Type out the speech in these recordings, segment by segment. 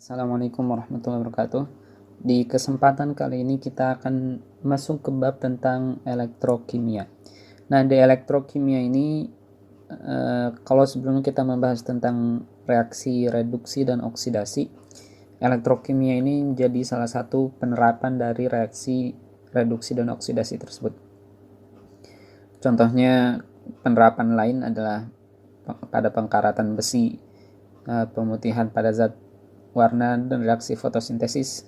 Assalamualaikum warahmatullahi wabarakatuh. Di kesempatan kali ini kita akan masuk ke bab tentang elektrokimia. Nah, di elektrokimia ini kalau sebelumnya kita membahas tentang reaksi reduksi dan oksidasi, elektrokimia ini menjadi salah satu penerapan dari reaksi reduksi dan oksidasi tersebut. Contohnya penerapan lain adalah pada pengkaratan besi, pemutihan pada zat warna, dan reaksi fotosintesis.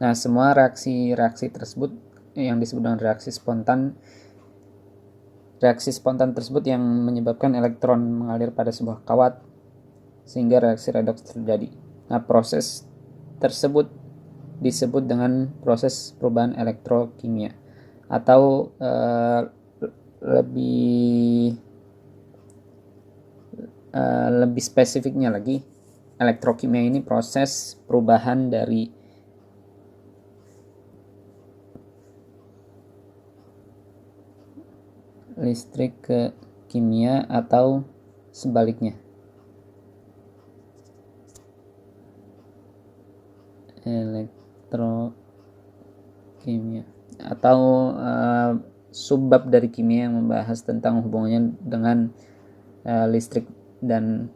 Nah, semua reaksi-reaksi tersebut yang disebut dengan reaksi spontan tersebut yang menyebabkan elektron mengalir pada sebuah kawat sehingga reaksi redoks terjadi. Nah, proses tersebut disebut dengan proses perubahan elektrokimia atau lebih spesifiknya lagi, elektrokimia ini proses perubahan dari listrik ke kimia atau sebaliknya. Elektrokimia atau subbab dari kimia yang membahas tentang hubungannya dengan listrik dan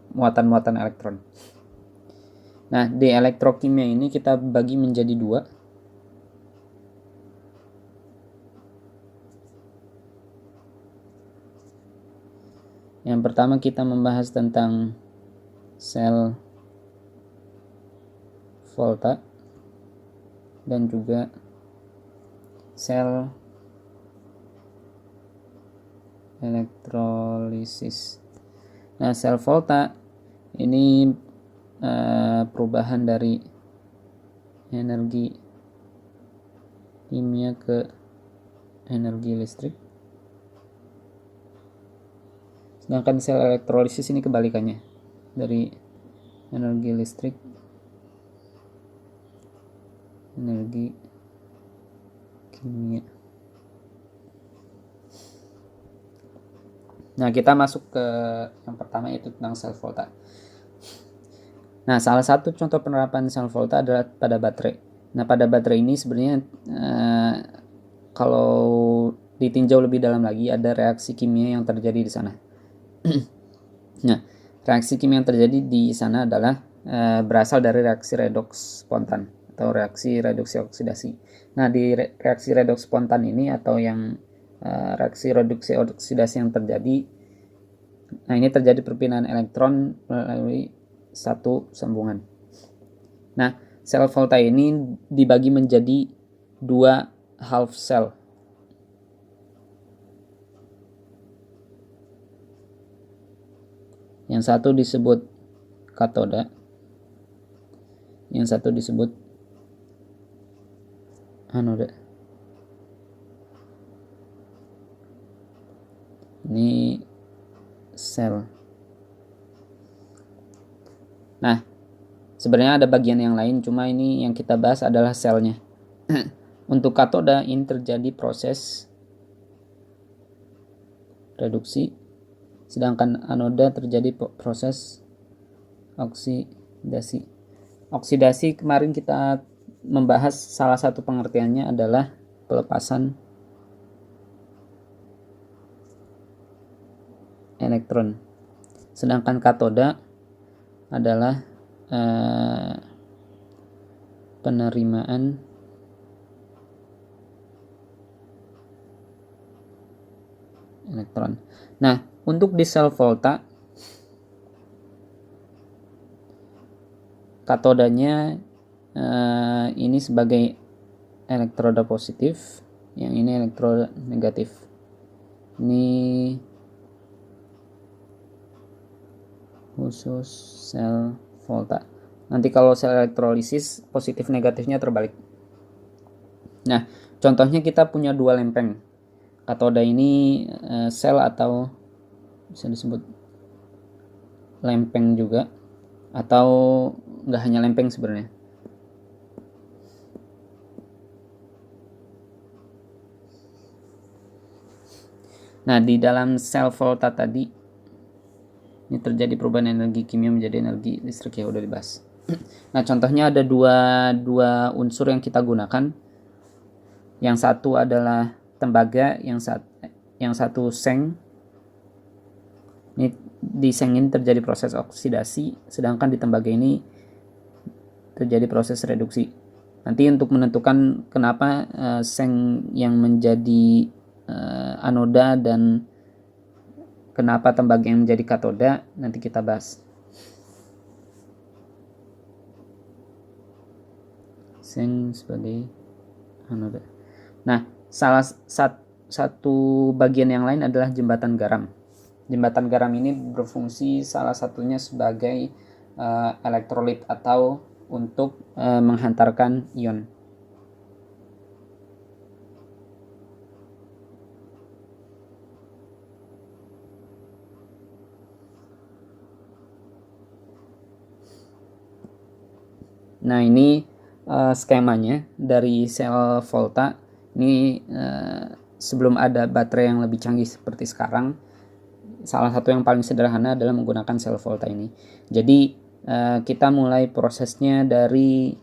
muatan-muatan elektron. Nah, di elektrokimia ini kita bagi menjadi dua. Yang pertama kita membahas tentang sel volta dan juga sel elektrolisis. Nah, sel volta ini perubahan dari energi kimia ke energi listrik. Sedangkan sel elektrolisis ini kebalikannya, dari energi listrik energi kimia. Nah, kita masuk ke yang pertama, yaitu tentang sel volta. Nah, salah satu contoh penerapan sel volta adalah pada baterai. Nah, pada baterai ini sebenarnya kalau ditinjau lebih dalam lagi, ada reaksi kimia yang terjadi di sana. Nah, reaksi kimia yang terjadi di sana adalah berasal dari reaksi redoks spontan atau reaksi reduksi oksidasi. Nah, di reaksi redoks spontan ini atau yang reaksi reduksi oksidasi yang terjadi, nah ini terjadi perpindahan elektron melalui satu sambungan. Nah, sel volta ini dibagi menjadi dua half cell. Yang satu disebut katoda, yang satu disebut anoda. Ini sel. Nah, sebenarnya ada bagian yang lain, cuma ini yang kita bahas adalah selnya. Untuk katoda ini terjadi proses reduksi, sedangkan anoda terjadi proses oksidasi. Oksidasi kemarin kita membahas salah satu pengertiannya adalah pelepasan elektron. Sedangkan katoda adalah penerimaan elektron. Nah, untuk di sel volta, katodanya ini sebagai elektroda positif, yang ini elektroda negatif. Ini khusus sel volta. Nanti kalau sel elektrolisis, positif negatifnya terbalik. Nah, contohnya kita punya dua lempeng. Katoda ini sel atau bisa disebut lempeng juga, atau nggak hanya lempeng sebenarnya. Nah, di dalam sel volta tadi Ini terjadi perubahan energi kimia menjadi energi listrik, ya udah dibahas. Nah, contohnya ada dua unsur yang kita gunakan. Yang satu adalah tembaga, yang satu seng. Ini di seng ini terjadi proses oksidasi, sedangkan di tembaga ini terjadi proses reduksi. Nanti untuk menentukan kenapa seng yang menjadi anoda dan kenapa tembaga yang menjadi katoda, nanti kita bahas. Seng sebagai anoda. Nah, satu bagian yang lain adalah jembatan garam. Jembatan garam ini berfungsi salah satunya sebagai elektrolit atau untuk menghantarkan ion. Nah, ini skemanya dari sel Volta. Ini sebelum ada baterai yang lebih canggih seperti sekarang, salah satu yang paling sederhana adalah menggunakan sel Volta ini. Jadi kita mulai prosesnya dari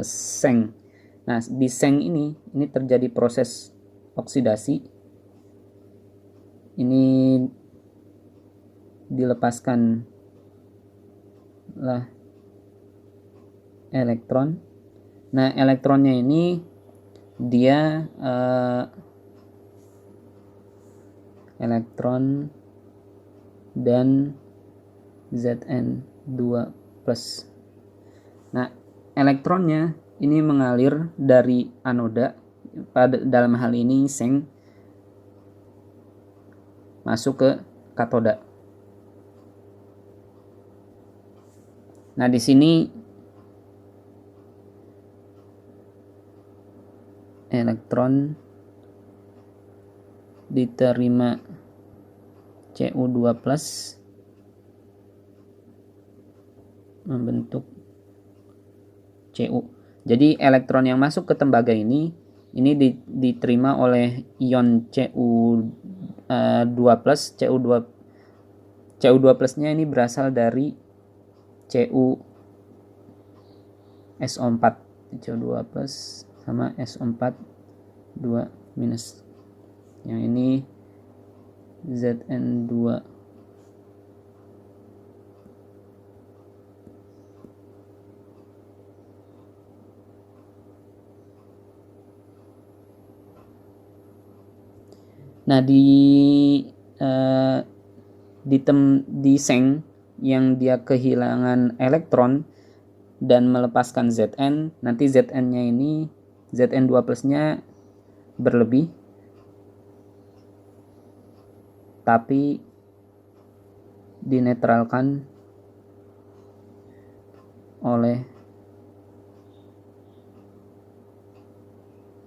seng. Nah, di seng ini terjadi proses oksidasi. Ini dilepaskan lah elektron. Nah, elektronnya ini dia elektron dan Zn2+. Nah, elektronnya ini mengalir dari anoda, pada dalam hal ini seng, masuk ke katoda. Nah, di sini elektron diterima Cu2+ membentuk Cu. Jadi elektron yang masuk ke tembaga ini diterima oleh ion Cu2+. Cu2+-nya ini berasal dari SO4. Cu2+ sama SO4 2-. Yang ini Zn2. Nah, di seng yang dia kehilangan elektron dan melepaskan Zn, nanti Zn-nya ini, Zn2+-nya berlebih, tapi dinetralkan oleh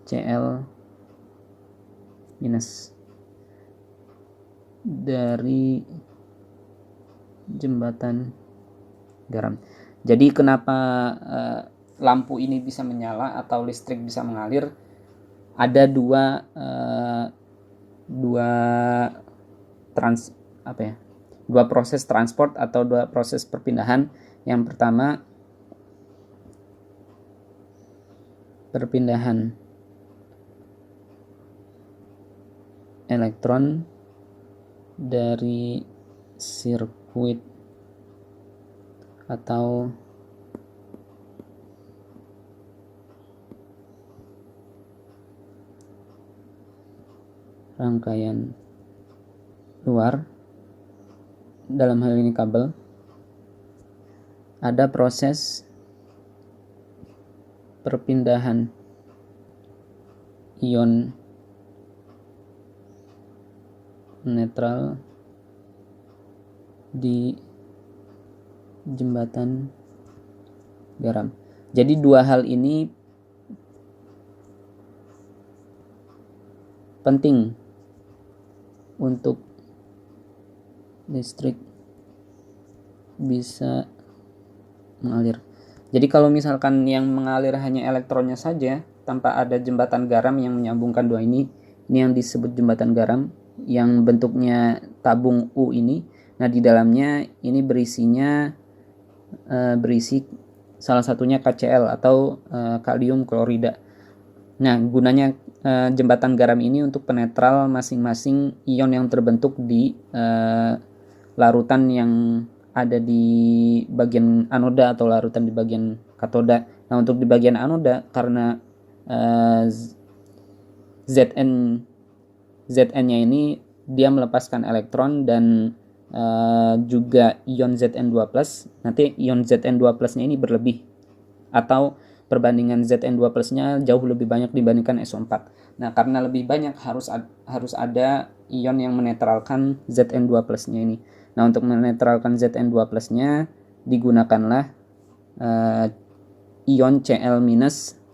Cl- dari jembatan garam. Jadi kenapa lampu ini bisa menyala atau listrik bisa mengalir? Ada dua proses transport atau dua proses perpindahan. Yang pertama, perpindahan elektron dari sirkuit atau rangkaian luar, dalam hal ini kabel, ada proses perpindahan ion netral di jembatan garam. Jadi dua hal ini penting untuk listrik bisa mengalir. Jadi kalau misalkan yang mengalir hanya elektronnya saja tanpa ada jembatan garam yang menyambungkan dua ini yang disebut jembatan garam, yang bentuknya tabung U ini. Nah, di dalamnya ini berisi salah satunya KCl atau kalium klorida. Nah, gunanya jembatan garam ini untuk penetral masing-masing ion yang terbentuk di larutan yang ada di bagian anoda atau larutan di bagian katoda. Nah, untuk di bagian anoda, karena Zn-nya ini dia melepaskan elektron dan juga ion Zn2+, nanti ion Zn2+-nya ini berlebih atau perbandingan Zn2+-nya jauh lebih banyak dibandingkan SO4. Nah, karena lebih banyak harus ada ion yang menetralkan Zn2+-nya ini. Nah, untuk menetralkan Zn2+-nya digunakanlah ion Cl-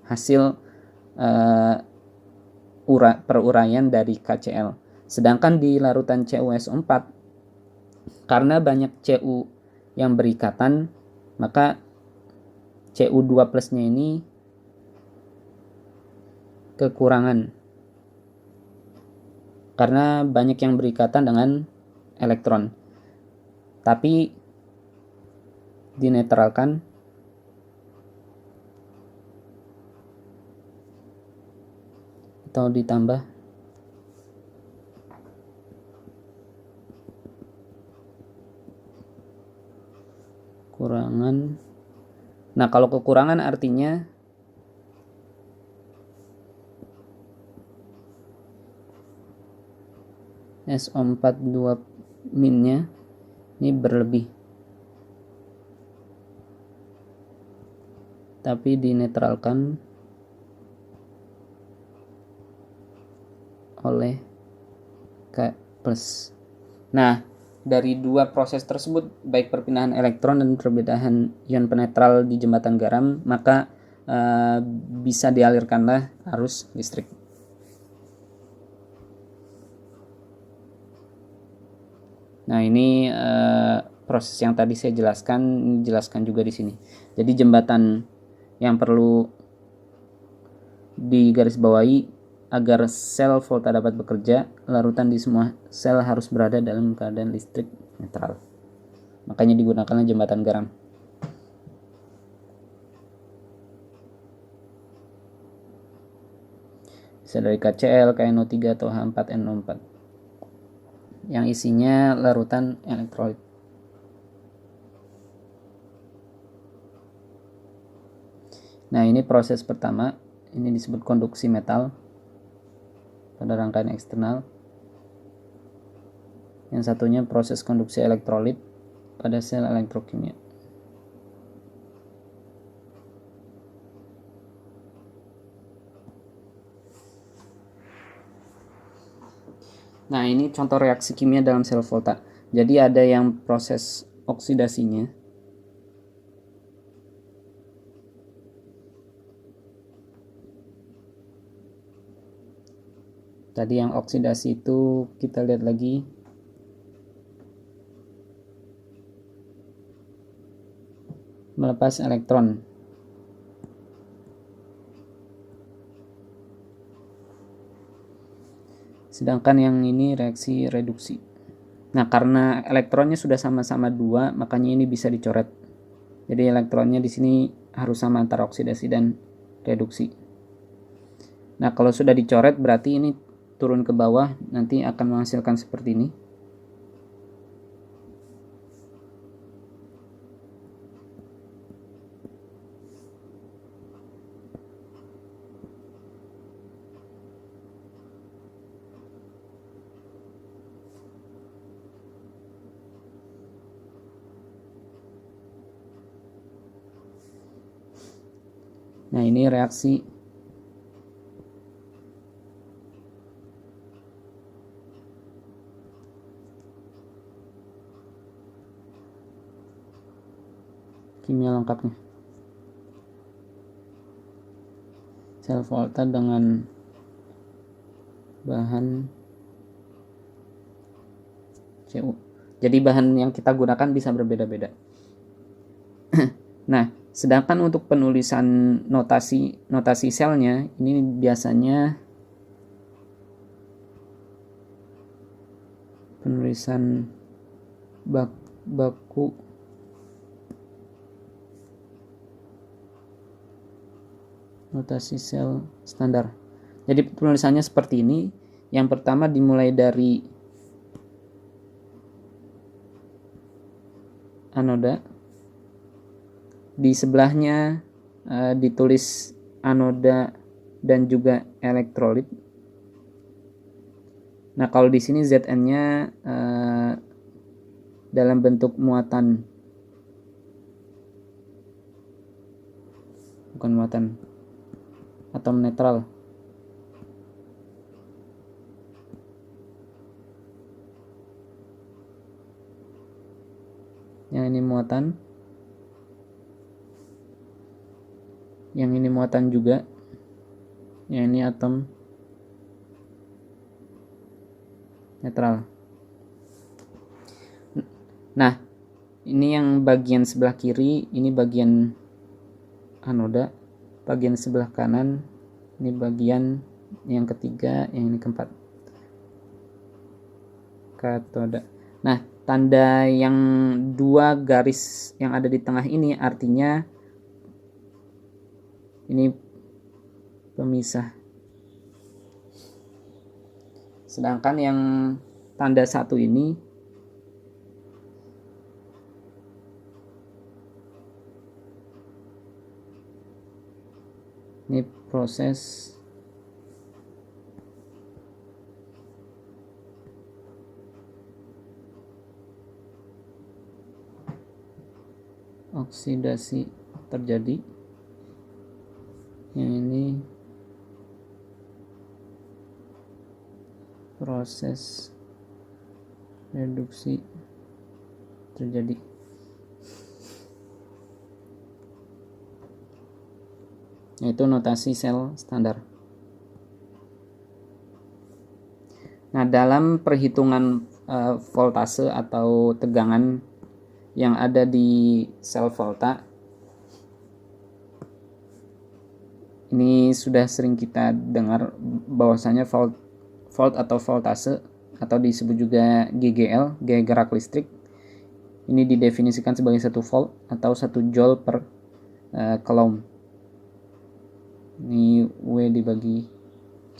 hasil peruraian dari KCl. Sedangkan di larutan CuSO4, karena banyak Cu yang berikatan, maka Cu2+-nya ini kekurangan karena banyak yang berikatan dengan elektron, tapi dinetralkan atau ditambah kurangan. Nah, kalau kekurangan artinya SO4 2-nya ini berlebih, tapi dinetralkan oleh K+. Nah, dari dua proses tersebut, baik perpindahan elektron dan perbedaan ion penetral di jembatan garam, maka bisa dialirkanlah arus listrik. Nah, ini proses yang tadi saya jelaskan juga di sini. Jadi jembatan yang perlu digarisbawahi agar sel volta dapat bekerja, larutan di semua sel harus berada dalam keadaan listrik netral. Makanya digunakanlah jembatan garam. Bisa dari KCl, KNO3 atau H4NO4 yang isinya larutan elektrolit. Nah, ini proses pertama, ini disebut konduksi metal pada rangkaian eksternal. Yang satunya proses konduksi elektrolit pada sel elektrokimia. Nah, ini contoh reaksi kimia dalam sel volta. Jadi ada yang proses oksidasinya. Tadi yang oksidasi itu kita lihat lagi. Melepas elektron. Sedangkan yang ini reaksi reduksi. Nah, karena elektronnya sudah sama-sama 2, makanya ini bisa dicoret. Jadi elektronnya di sini harus sama antara oksidasi dan reduksi. Nah, kalau sudah dicoret berarti ini turun ke bawah, nanti akan menghasilkan seperti ini. Nah, ini reaksi kimia lengkapnya. Sel volta dengan bahan Cu. Jadi bahan yang kita gunakan bisa berbeda-beda. Nah, sedangkan untuk penulisan notasi selnya ini biasanya penulisan baku notasi sel standar. Jadi penulisannya seperti ini. Yang pertama dimulai dari anoda, di sebelahnya ditulis anoda dan juga elektrolit. Nah, kalau di sini Zn-nya dalam bentuk muatan, bukan muatan, atom netral. Yang ini muatan, yang ini muatan juga, yang ini atom netral. Nah, ini yang bagian sebelah kiri, ini bagian anoda, bagian sebelah kanan, ini bagian yang ketiga, yang ini keempat, katoda. Nah, tanda yang dua garis yang ada di tengah ini artinya ini pemisah. Sedangkan yang tanda satu ini proses oksidasi terjadi. Yang ini proses reduksi terjadi. Yaitu notasi sel standar. Nah, dalam perhitungan voltase atau tegangan yang ada di sel volta, ini sudah sering kita dengar bahwasanya volt atau voltase atau disebut juga GGL, gaya gerak listrik, ini didefinisikan sebagai 1 volt atau 1 joule per coulomb. Ini W dibagi Q.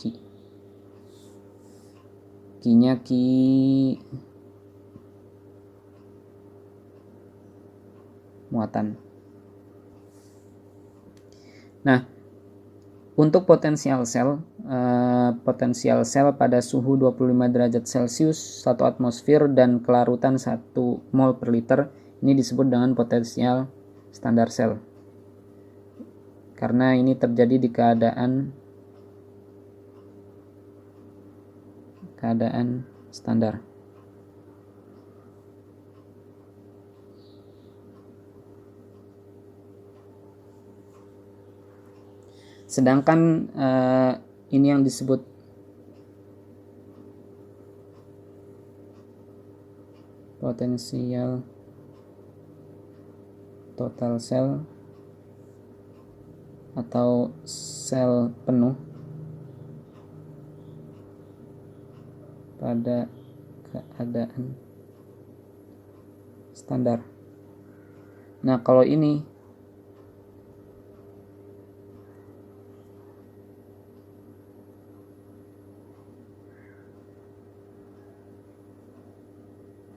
Q-nya Q muatan. Nah, untuk potensial sel pada suhu 25 derajat Celcius, 1 atmosfer dan kelarutan 1 mol per liter, ini disebut dengan potensial standar sel. Karena ini terjadi di keadaan standar. Sedangkan ini yang disebut potensial total sel atau sel penuh pada keadaan standar. Nah, kalau ini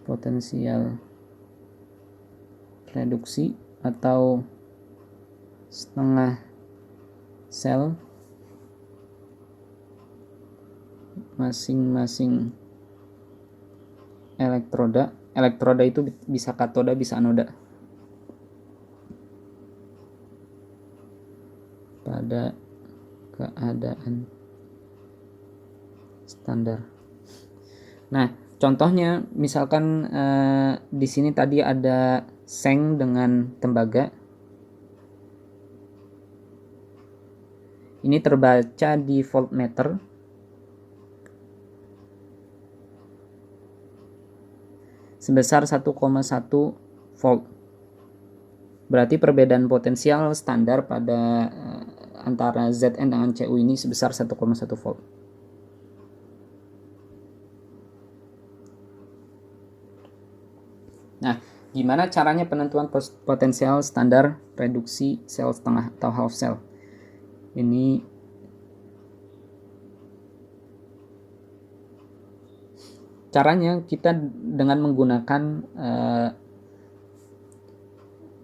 potensial reduksi atau setengah sel masing-masing elektroda itu bisa katoda bisa anoda pada keadaan standar. Nah, contohnya misalkan di sini tadi ada seng dengan tembaga. Ini terbaca di voltmeter. Sebesar 1,1 volt. Berarti perbedaan potensial standar pada antara Zn dengan Cu ini sebesar 1,1 volt. Gimana caranya penentuan potensial standar reduksi sel setengah atau half cell? Ini caranya kita dengan menggunakan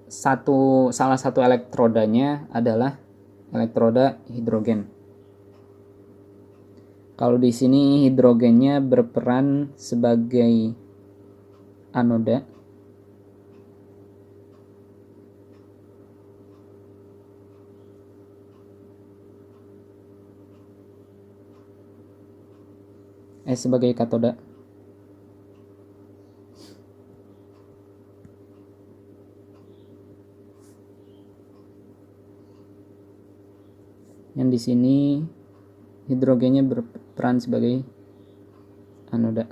salah satu elektrodanya adalah elektroda hidrogen. Kalau di sini hidrogennya berperan sebagai anoda. Sebagai katoda. Yang di sini hidrogennya berperan sebagai anoda.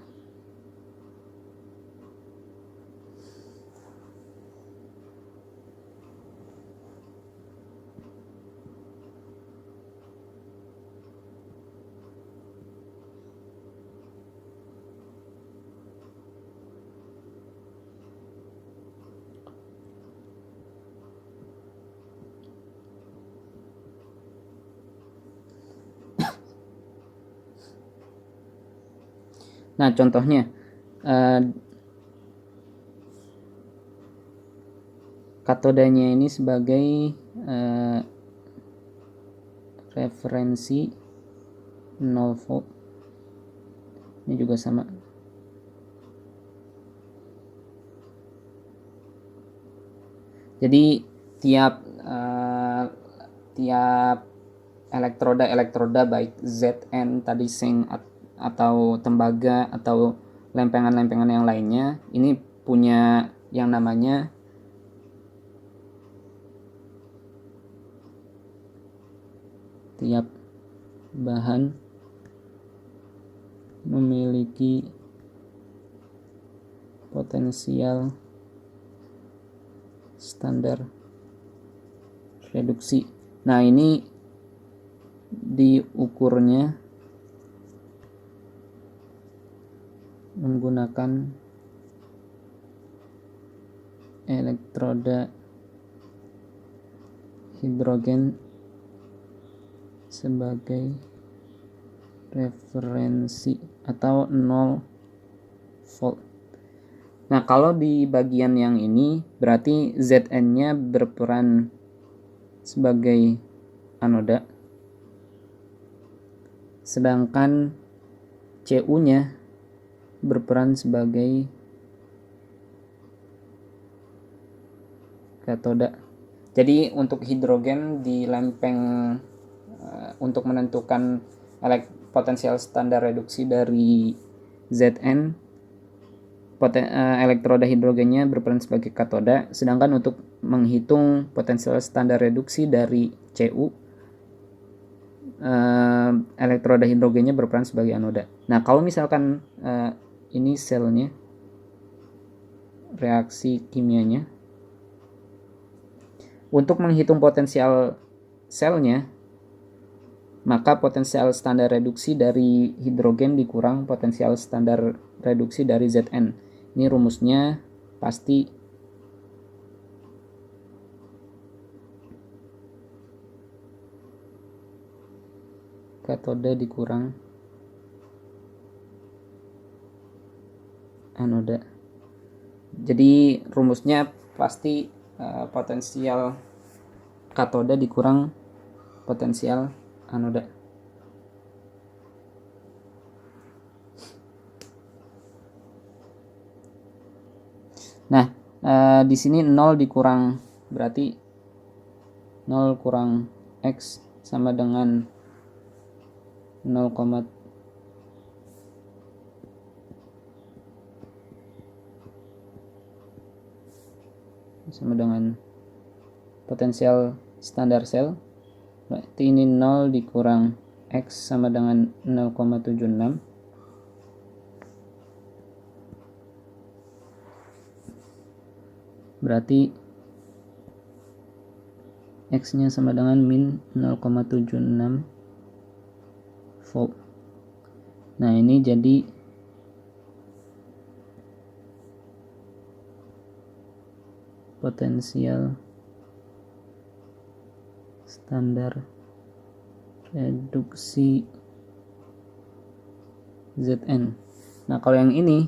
Nah, contohnya katodanya ini sebagai referensi 0 volt. Ini juga sama. Jadi tiap elektroda baik Zn tadi zinc atau tembaga atau lempengan-lempengan yang lainnya ini punya yang namanya tiap bahan memiliki potensial standar reduksi. Nah, ini diukurnya menggunakan elektroda hidrogen sebagai referensi atau 0 volt. Nah, kalau di bagian yang ini berarti Zn-nya berperan sebagai anoda, sedangkan Cu-nya berperan sebagai katoda. Jadi untuk hidrogen di lempeng untuk menentukan potensial standar reduksi dari Zn, elektroda hidrogennya berperan sebagai katoda, sedangkan untuk menghitung potensial standar reduksi dari Cu, elektroda hidrogennya berperan sebagai anoda. Nah, kalau misalkan ini selnya, reaksi kimianya, untuk menghitung potensial selnya, maka potensial standar reduksi dari hidrogen dikurang potensial standar reduksi dari Zn. Ini rumusnya pasti katoda dikurang anoda. Jadi rumusnya pasti potensial katoda dikurang potensial anoda. Nah, di sini 0 dikurang, berarti 0 kurang X sama dengan 0, sama dengan potensial standar sel. Berarti ini 0 dikurang X sama dengan 0,76. Berarti X-nya sama dengan min 0,76 volt. Nah, ini jadi potensial standar reduksi Zn. Nah, kalau yang ini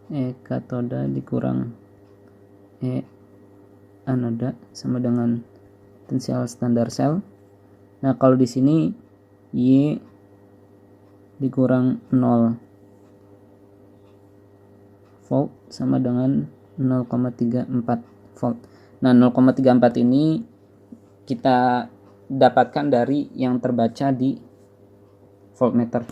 E katoda dikurang E anoda sama dengan potensial standar sel. Nah, kalau di sini Y dikurang 0 volt sama dengan 0,34 volt. Nah, 0,34 ini kita dapatkan dari yang terbaca di voltmeter.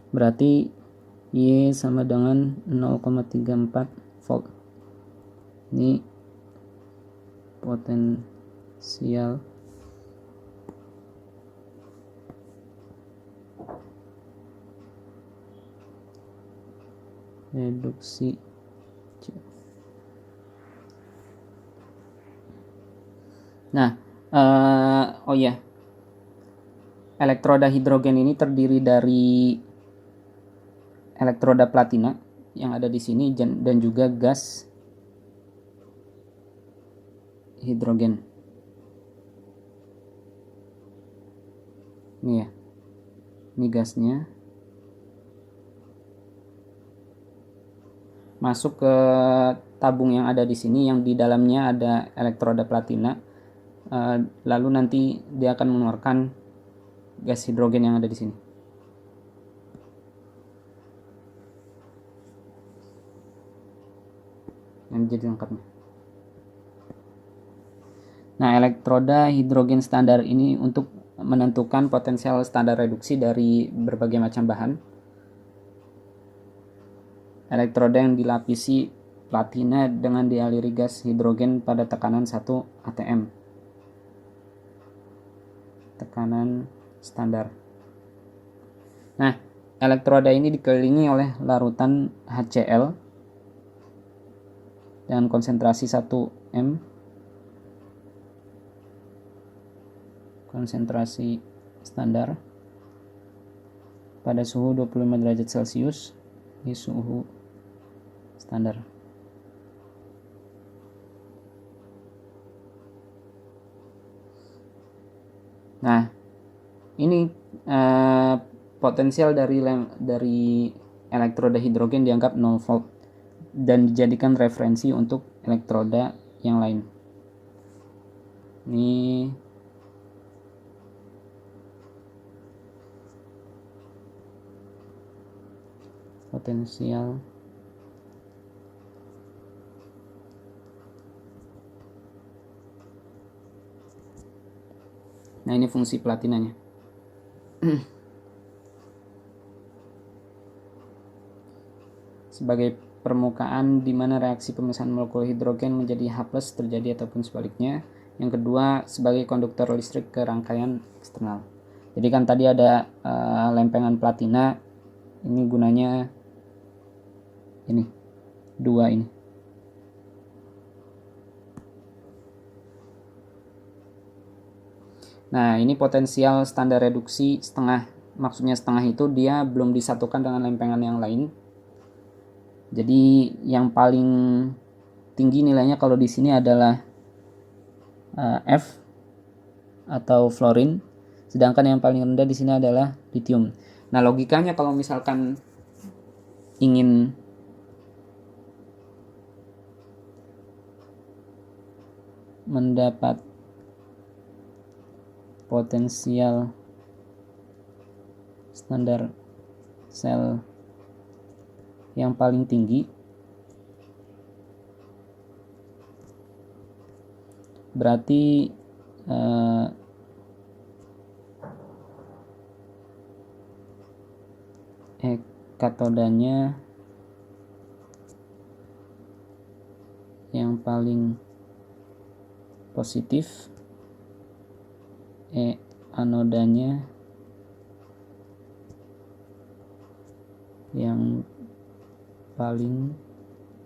Berarti Y sama dengan 0,34 volt. Ini potensial reduksi. Nah, oh ya, elektroda hidrogen ini terdiri dari elektroda platina yang ada di sini dan juga gas hidrogen. Ini ya, ini gasnya masuk ke tabung yang ada di sini, yang di dalamnya ada elektroda platina. Lalu nanti dia akan mengeluarkan gas hidrogen yang ada di sini. Yang jadi lengkapnya. Nah, elektroda hidrogen standar ini untuk menentukan potensial standar reduksi dari berbagai macam bahan. Elektroda yang dilapisi platina dengan dialiri gas hidrogen pada tekanan 1 atm. Tekanan standar. Nah, elektroda ini dikelilingi oleh larutan HCl dengan konsentrasi 1 m, konsentrasi standar pada suhu 25 derajat Celcius di suhu standar. Nah, ini potensial dari elektroda hidrogen dianggap 0 volt dan dijadikan referensi untuk elektroda yang lain. Ini potensial nah, ini fungsi platinanya. Sebagai permukaan di mana reaksi pemisahan molekul hidrogen menjadi H+ terjadi ataupun sebaliknya. Yang kedua, sebagai konduktor listrik ke rangkaian eksternal. Jadi kan tadi ada lempengan platina, ini gunanya ini, 2 ini. Nah, ini potensial standar reduksi setengah. Maksudnya setengah itu dia belum disatukan dengan lempengan yang lain. Jadi yang paling tinggi nilainya kalau di sini adalah F atau fluorin, sedangkan yang paling rendah di sini adalah lithium. Nah, logikanya kalau misalkan ingin mendapat potensial standar sel yang paling tinggi, berarti katodanya yang paling positif anodanya yang paling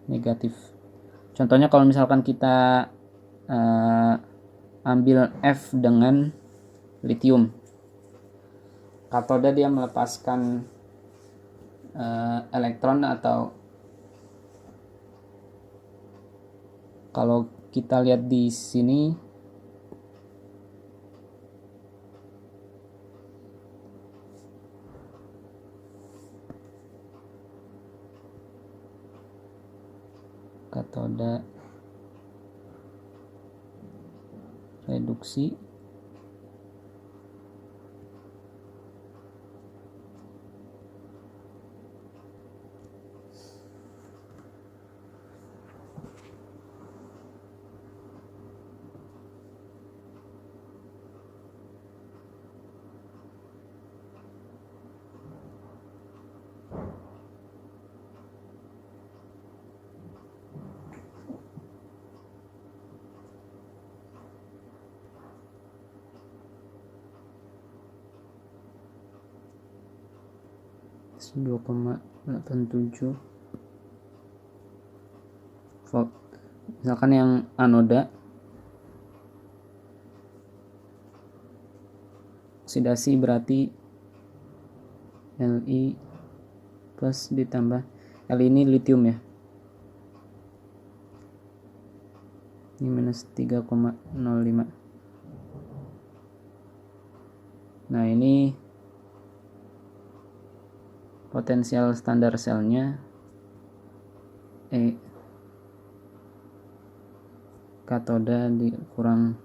negatif. Contohnya kalau misalkan kita ambil F dengan litium, katoda dia melepaskan elektron, atau kalau kita lihat di sini katoda reduksi -2,87 volt. Misalkan yang anoda oksidasi berarti Li plus ditambah Li ini litium ya, ini minus 3,05. Nah ini potensial standar selnya katoda dikurang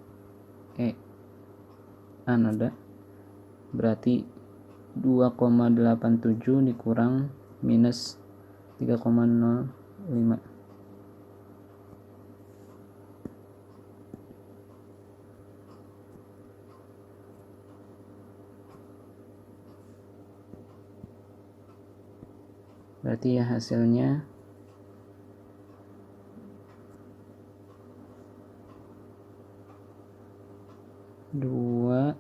anoda berarti 2,87 dikurang minus 3,05. Berarti ya hasilnya dua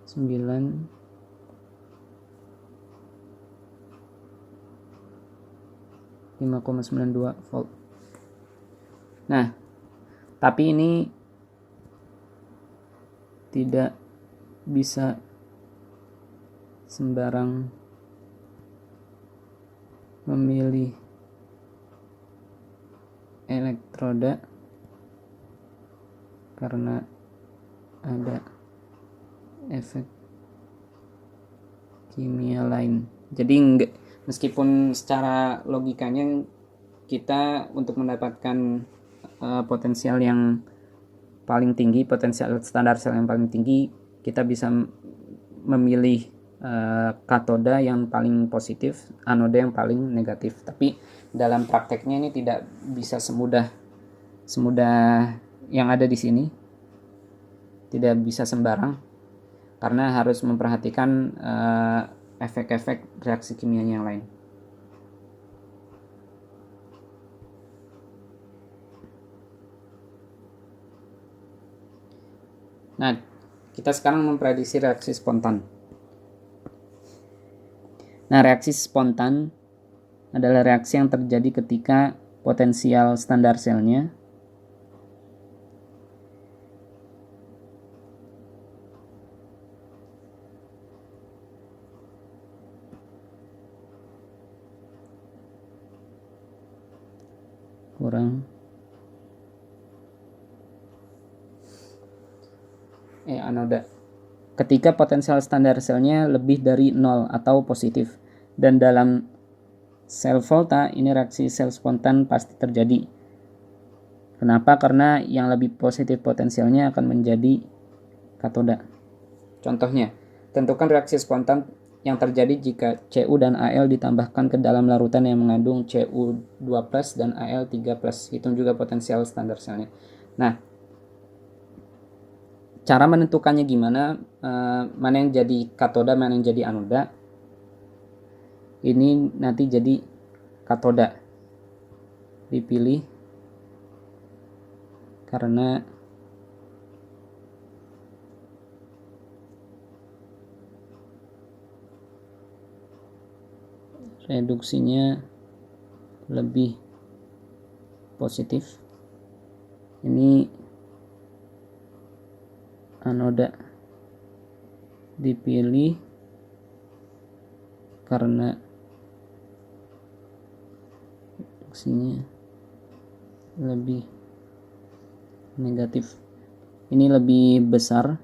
5,92 volt. Nah, tapi ini tidak bisa sembarang memilih elektroda karena ada efek kimia lain. Jadi meskipun secara logikanya kita untuk mendapatkan potensial yang paling tinggi, potensial standar sel yang paling tinggi, kita bisa memilih katoda yang paling positif, anoda yang paling negatif. Tapi dalam prakteknya ini tidak bisa semudah yang ada di sini, tidak bisa sembarang, karena harus memperhatikan efek-efek reaksi kimia yang lain. Nah, kita sekarang memprediksi reaksi spontan. Nah, reaksi spontan adalah reaksi yang terjadi ketika potensial standar selnya kurang anoda. Ketika potensial standar selnya lebih dari 0 atau positif. Dan dalam sel volta ini reaksi sel spontan pasti terjadi. Kenapa? Karena yang lebih positif potensialnya akan menjadi katoda. Contohnya, tentukan reaksi spontan yang terjadi jika Cu dan Al ditambahkan ke dalam larutan yang mengandung Cu2+ dan Al3+. Hitung juga potensial standar selnya. Nah, cara menentukannya gimana, mana yang jadi katoda, mana yang jadi anoda. Ini nanti jadi katoda, dipilih karena reduksinya lebih positif. Ini anoda dipilih karena reduksinya lebih negatif. Ini lebih besar,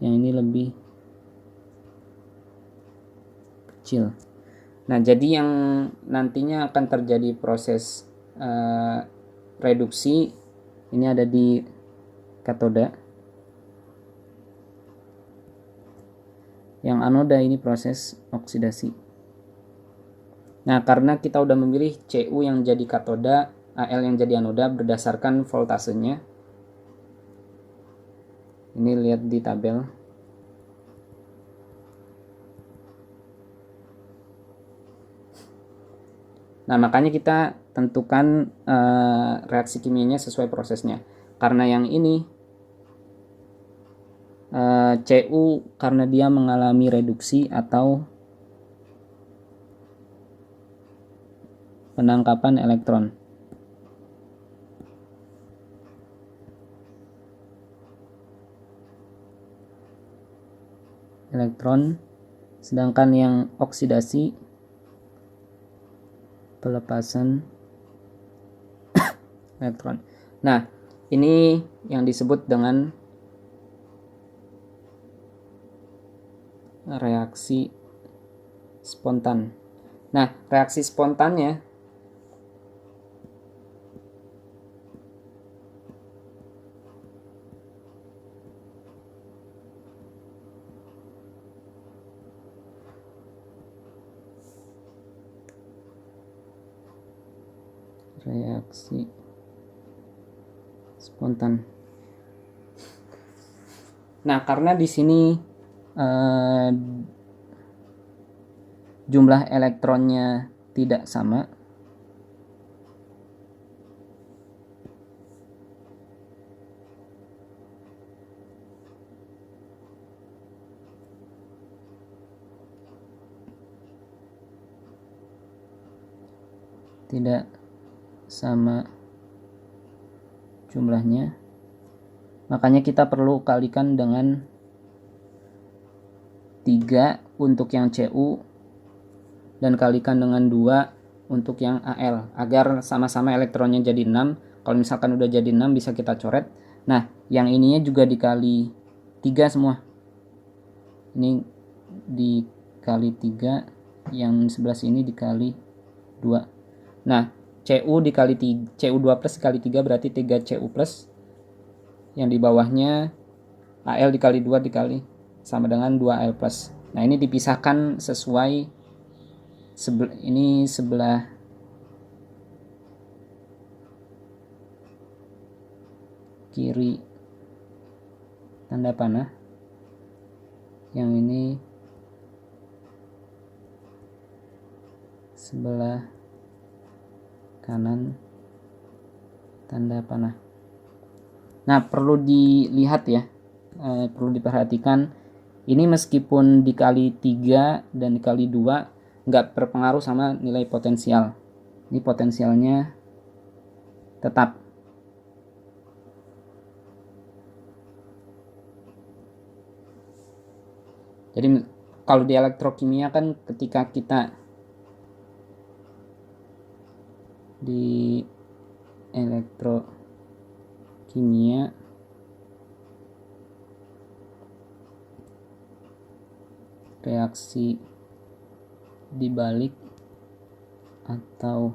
yang ini lebih kecil. Nah, jadi yang nantinya akan terjadi proses reduksi ini ada di katoda. Yang anoda ini proses oksidasi. Nah, karena kita udah memilih Cu yang jadi katoda, Al yang jadi anoda berdasarkan voltasenya. Ini lihat di tabel. Nah, makanya kita tentukan reaksi kimianya sesuai prosesnya. Karena yang ini Cu karena dia mengalami reduksi atau penangkapan elektron. Sedangkan yang oksidasi pelepasan elektron. Nah, ini yang disebut dengan reaksi spontan. Nah, reaksi spontannya reaksi spontan. Nah, karena di sini jumlah elektronnya tidak sama, tidak sama jumlahnya, makanya kita perlu kalikan dengan 3 untuk yang Cu dan kalikan dengan 2 untuk yang Al agar sama-sama elektronnya jadi 6. Kalau misalkan udah jadi 6 bisa kita coret. Nah, yang ininya juga dikali 3 semua. Ini dikali 3, yang sebelah sini dikali 2. Nah, Cu dikali 3, Cu2 plus dikali 3 berarti 3 Cu plus. Yang di bawahnya Al dikali 2 dikali sama dengan 2Al plus. Nah, ini dipisahkan sesuai ini sebelah kiri tanda panah, yang ini sebelah kanan tanda panah. Nah, perlu dilihat ya, perlu diperhatikan, ini meskipun dikali 3 dan dikali 2 nggak berpengaruh sama nilai potensial. Ini potensialnya tetap. Jadi kalau di elektrokimia kan ketika kita di elektrokimia reaksi dibalik atau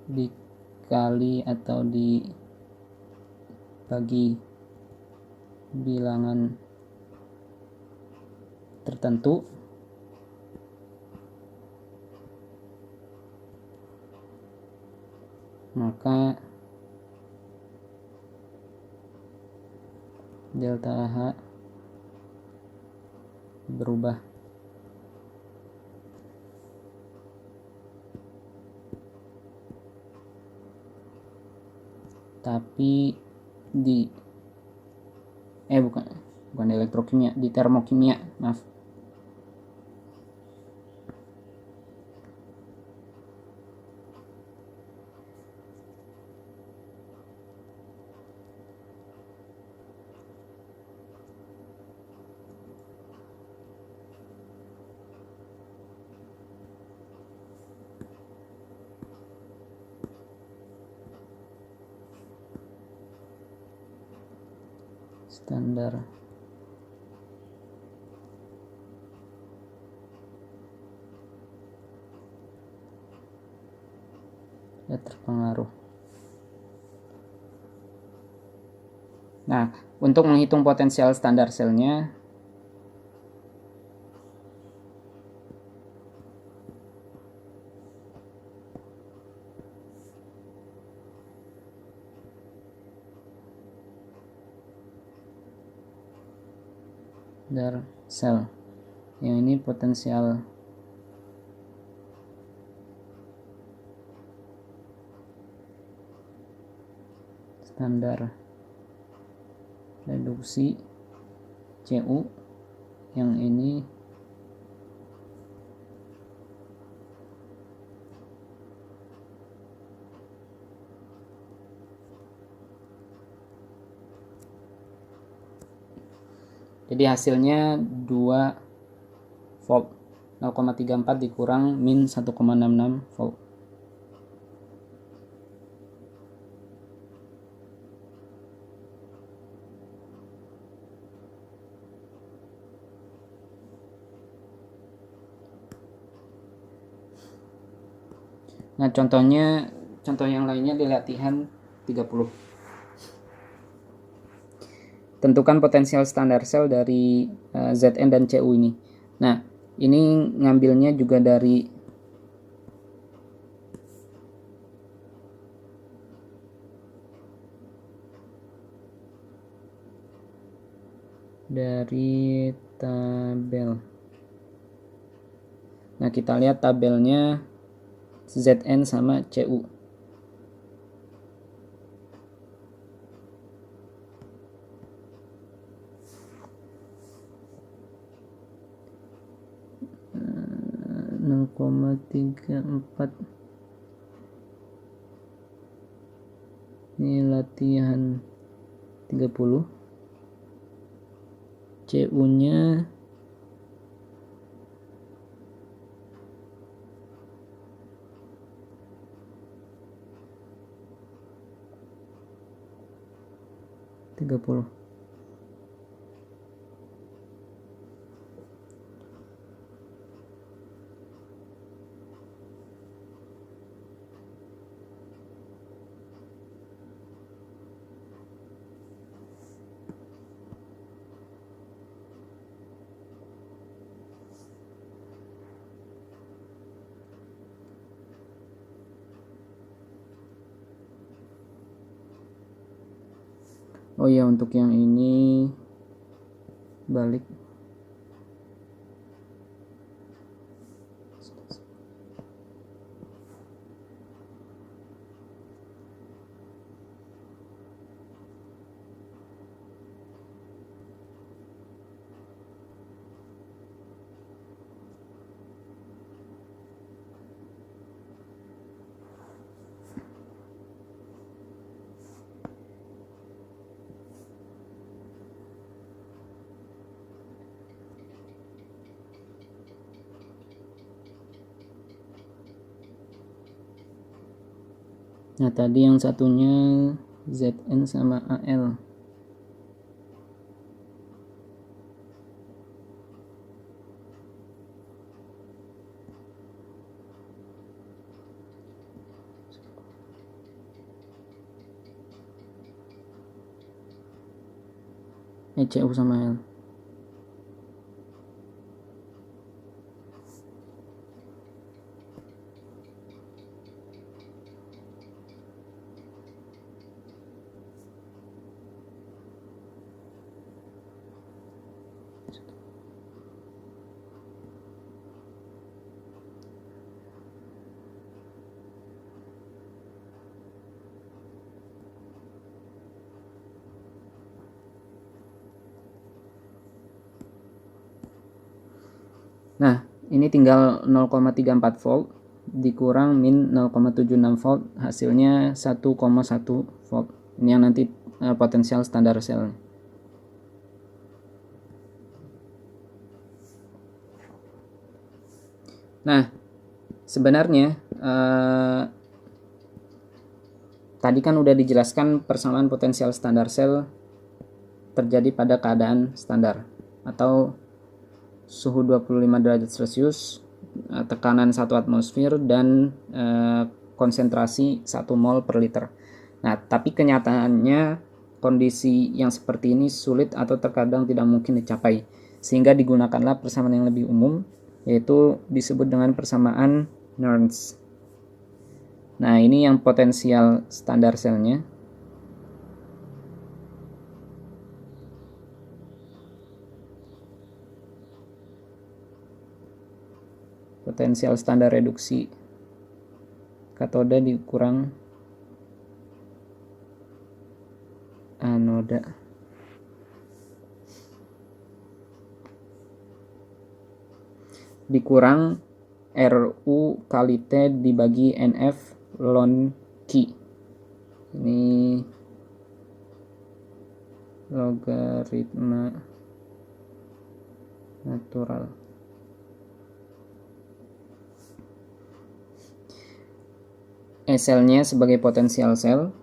dikali atau dibagi bilangan tertentu, maka delta H berubah. Tapi bukan elektrokimia, di termokimia, maaf. standar ya terpengaruh. Nah, untuk menghitung potensial standar selnya, standar sel yang ini potensial standar reduksi CU, yang ini jadi hasilnya 2 volt, 0,34 dikurang min 1,66 volt. Nah, contoh yang lainnya di latihan 30. Tentukan potensial standar sel dari Zn dan Cu ini. Nah, ini ngambilnya juga dari tabel. Nah, kita lihat tabelnya Zn sama Cu. Koma 34. Ini latihan 30. CU-nya (30). Oh ya, untuk yang ini balik. Nah, tadi yang satunya Zn sama Al. Cu sama Al. Nah, ini tinggal 0,34 volt dikurang min 0,76 volt, hasilnya 1,1 volt. Ini yang nanti potensial standar sel. Nah, sebenarnya tadi kan udah dijelaskan persamaan potensial standar sel terjadi pada keadaan standar atau suhu 25 derajat Celcius, tekanan 1 atmosfer, dan konsentrasi 1 mol per liter. Nah, tapi kenyataannya kondisi yang seperti ini sulit atau terkadang tidak mungkin dicapai, sehingga digunakanlah persamaan yang lebih umum, yaitu disebut dengan persamaan Nernst. Nah, ini yang potensial standar selnya. Potensial standar reduksi katoda dikurang anoda. Dikurang RU kali T dibagi NF ln Q. Ini logaritma natural. E-selnya sebagai potensial sel,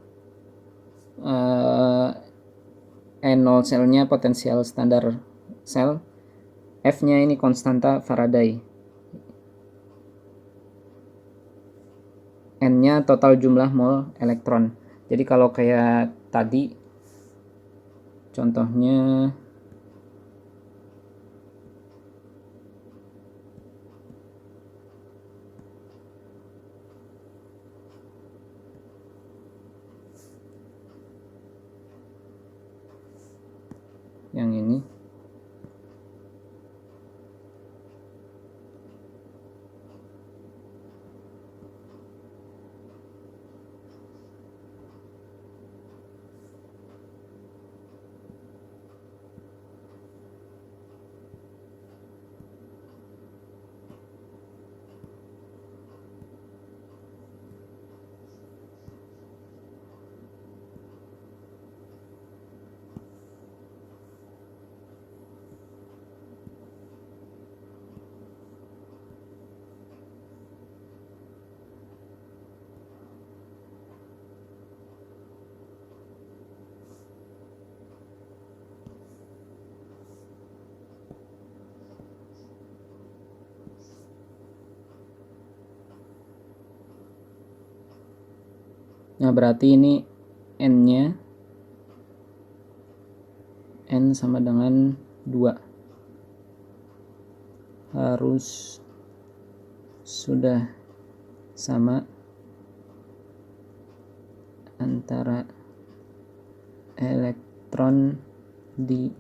N0 selnya potensial standar sel, F-nya ini konstanta Faraday, N-nya total jumlah mol elektron. Jadi kalau kayak tadi contohnya yang ini, nah berarti ini N-nya, N sama dengan 2, harus sudah sama antara elektron di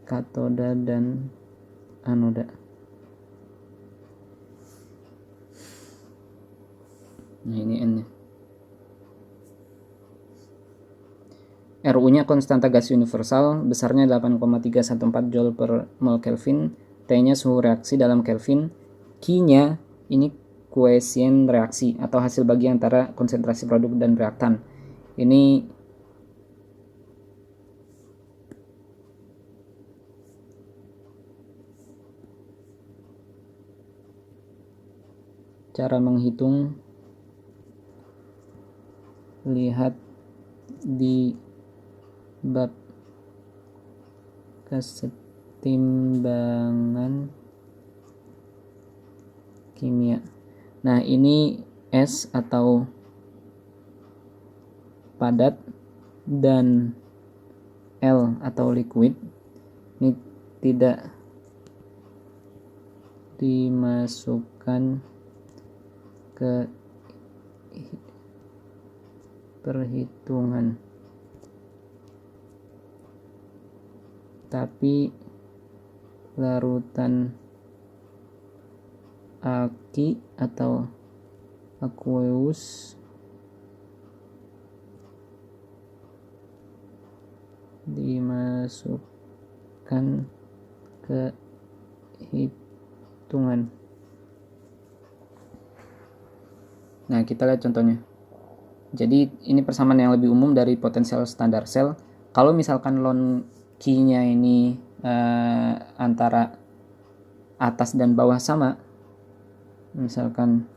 katoda dan anoda. Nah, ini N-nya. RU-nya konstanta gas universal, besarnya 8,314 Joule per mol Kelvin, T-nya suhu reaksi dalam Kelvin, Q-nya ini koesien reaksi atau hasil bagi antara konsentrasi produk dan reaktan. Ini cara menghitung, lihat di bab kesetimbangan kimia. Nah, ini S atau padat dan L atau liquid. Ini tidak dimasukkan ke perhitungan, tapi larutan aki atau aqueous dimasukkan ke hitungan. Nah, kita lihat contohnya. Jadi ini persamaan yang lebih umum dari potensial standar sel. Kalau misalkan ln Q-nya ini antara atas dan bawah sama, misalkan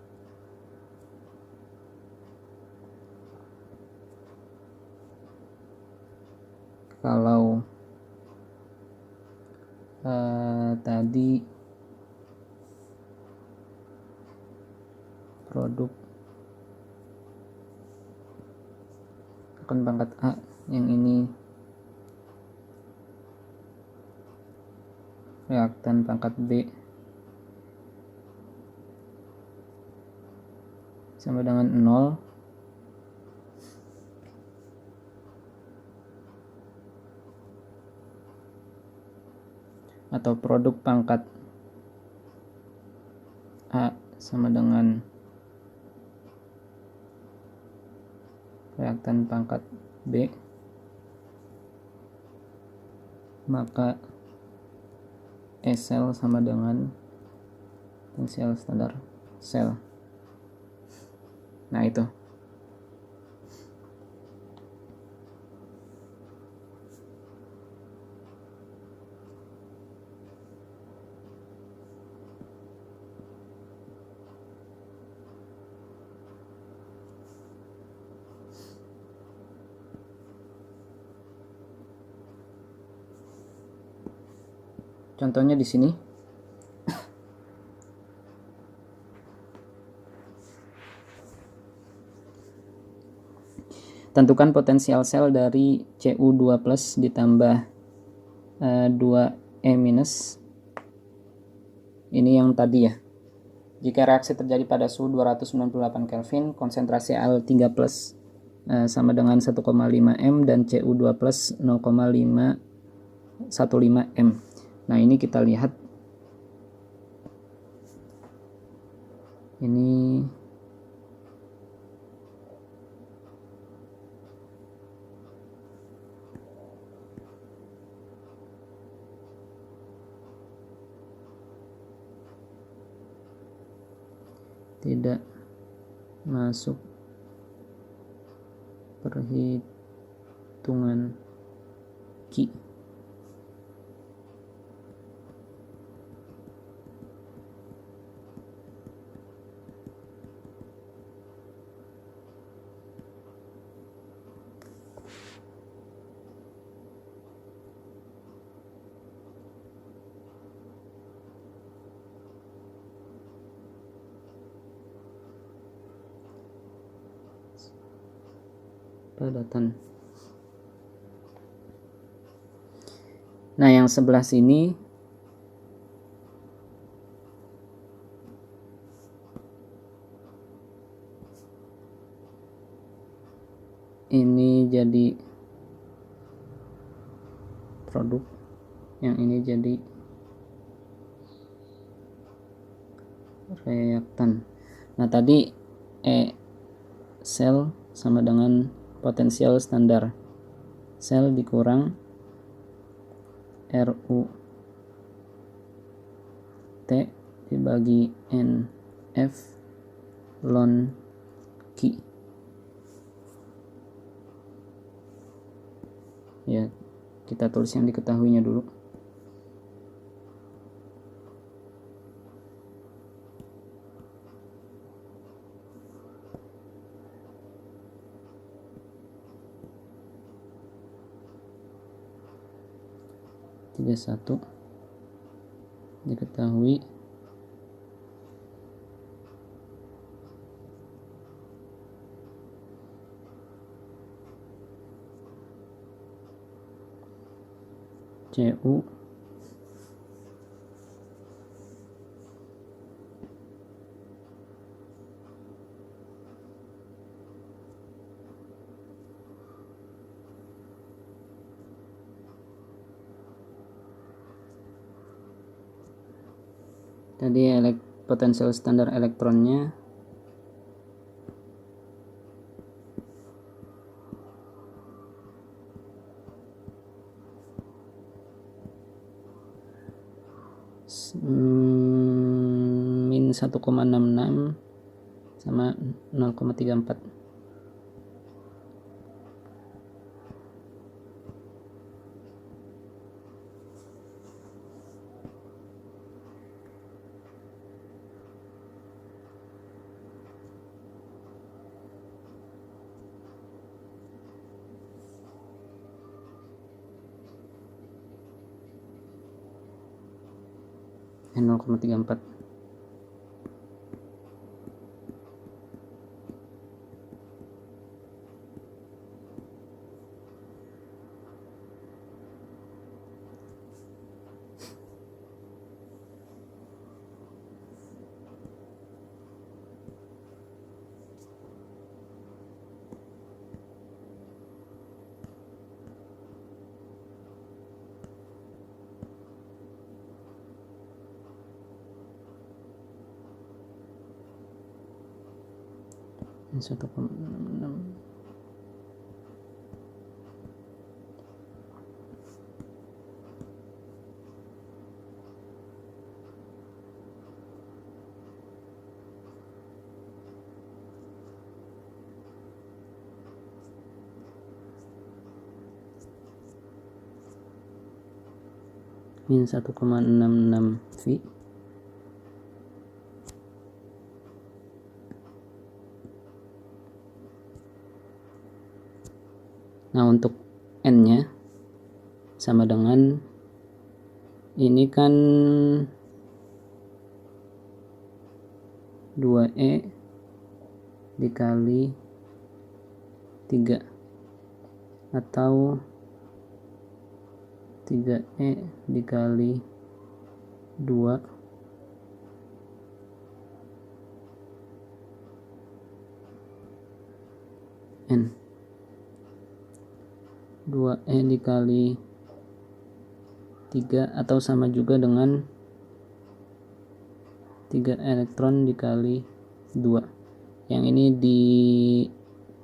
Kalau tadi produk akan pangkat A, yang ini reaktan pangkat B sama dengan 0, atau produk pangkat A sama dengan reaktan pangkat B, maka E-sel sama dengan potensial standar sel. Nah, itu. Contohnya di sini. Tentukan potensial sel dari Cu2+ ditambah 2E-. Ini yang tadi ya. Jika reaksi terjadi pada suhu 298 Kelvin, konsentrasi Al3+ sama dengan 1,5 M dan Cu2+ 0,515 M. Nah, ini kita lihat. Ini tidak masuk perhitungan Ki. Padatan. Nah, yang sebelah sini ini jadi produk, yang ini jadi reaktan. Nah, tadi sel sama dengan potensial standar sel dikurang RUT dibagi NF ln Ki. Ya, kita tulis yang diketahuinya dulu. Tidak satu diketahui Cu tadi potensial standar elektronnya min 1,66 sama 0,34. 0,34. Ini 1,66. Min 1,66 V. Nah, untuk N-nya sama dengan ini kan 2E dikali 3 atau 3E dikali 2 N. 2E dikali 3 atau sama juga dengan 3 elektron dikali 2. Yang ini di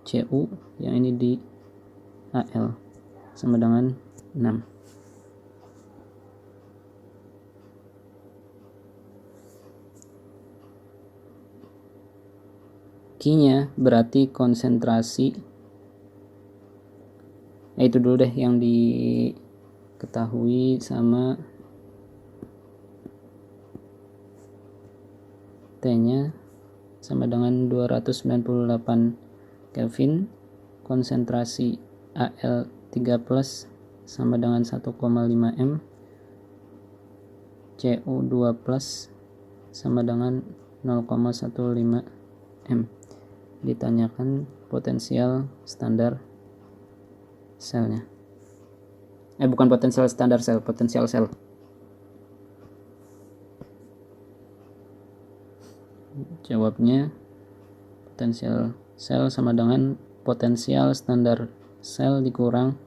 Cu, yang ini di Al, sama dengan 6. Q-nya berarti konsentrasi, itu dulu deh yang diketahui sama T-nya sama dengan 298 Kelvin, konsentrasi Al3+ sama dengan 1,5 M, Cu2+ sama dengan 0,15 M. Ditanyakan potensial standar selnya. Bukan potensial standar sel, potensial sel. Jawabnya potensial sel sama dengan potensial standar sel dikurang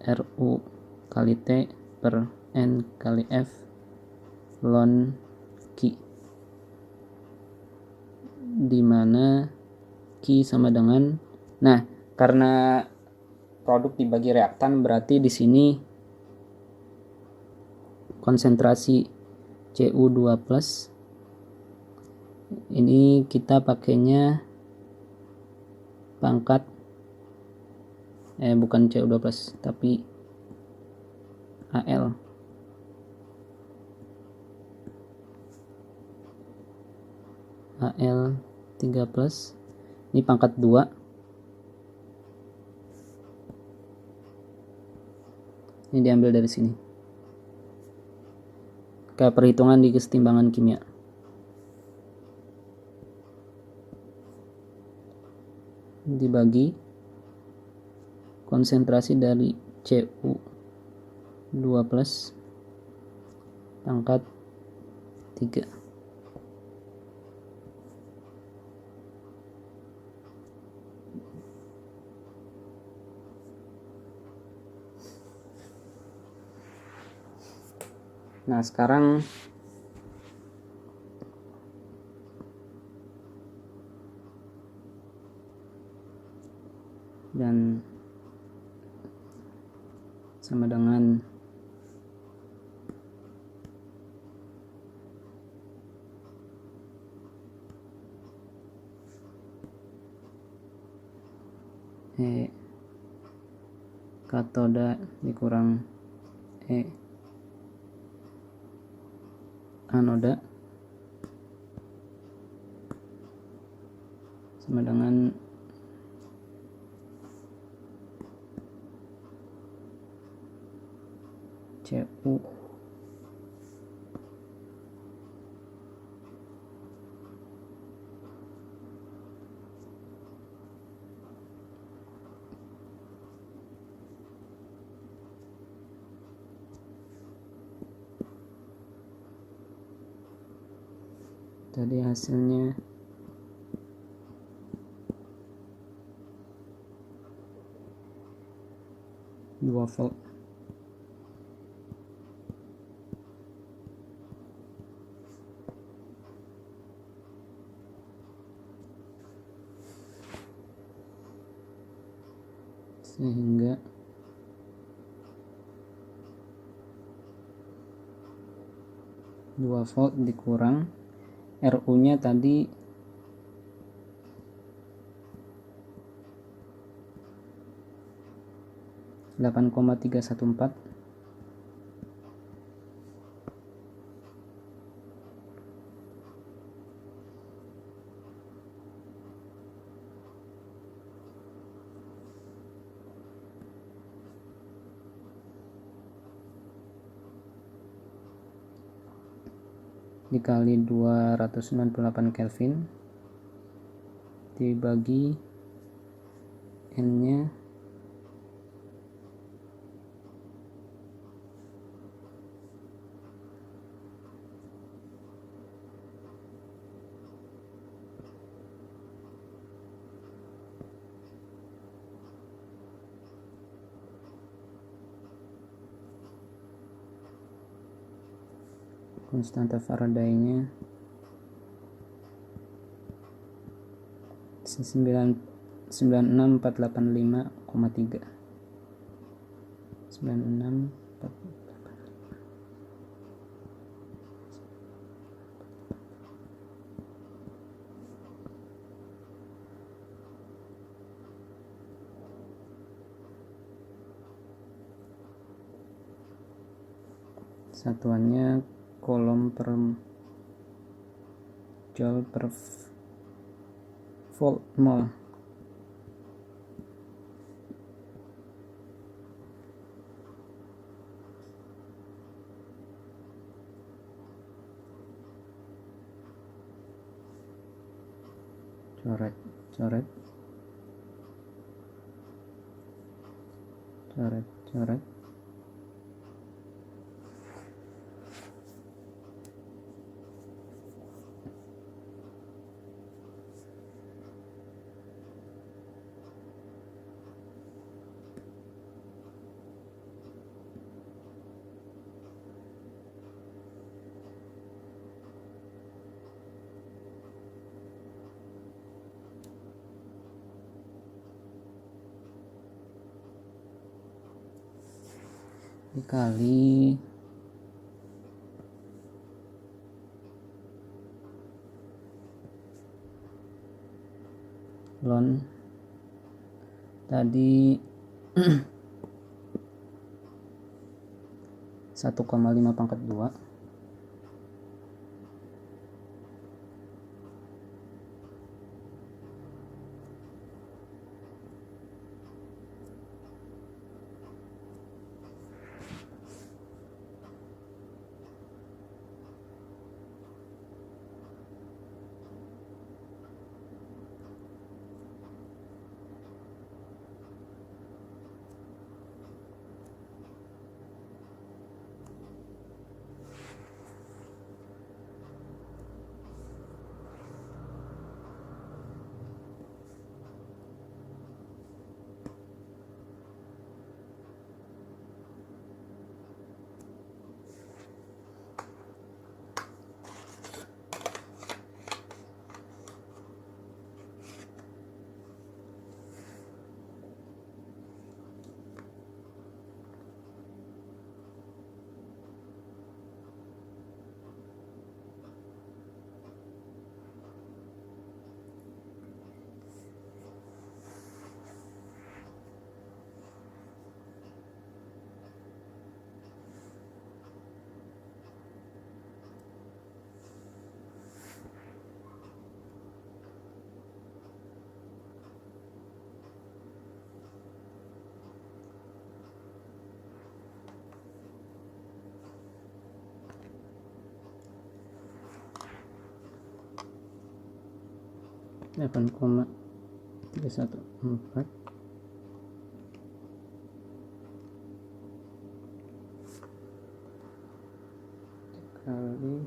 RU kali T per N kali F ln Q, dimana Q sama dengan, nah karena produk dibagi reaktan berarti di sini konsentrasi Cu2+ ini kita pakainya pangkat bukan Cu2+ tapi Al. Al3+, ini pangkat 2. Ini diambil dari sini. Kayak perhitungan di kesetimbangan kimia. Dibagi konsentrasi dari Cu2+ pangkat 3. Nah, sekarang dan sama dengan katoda dikurang anoda sama dengan Cu tadi hasilnya 2 volt. Sehingga dua volt dikurang RU nya tadi 8,314, dikali 298 Kelvin dibagi N nya konstanta Faraday-nya 96485,3. 96485. Satuannya Coulomb per Joule per volt mol. Coret dikali ln tadi 1,5 pangkat 2 8,314 kali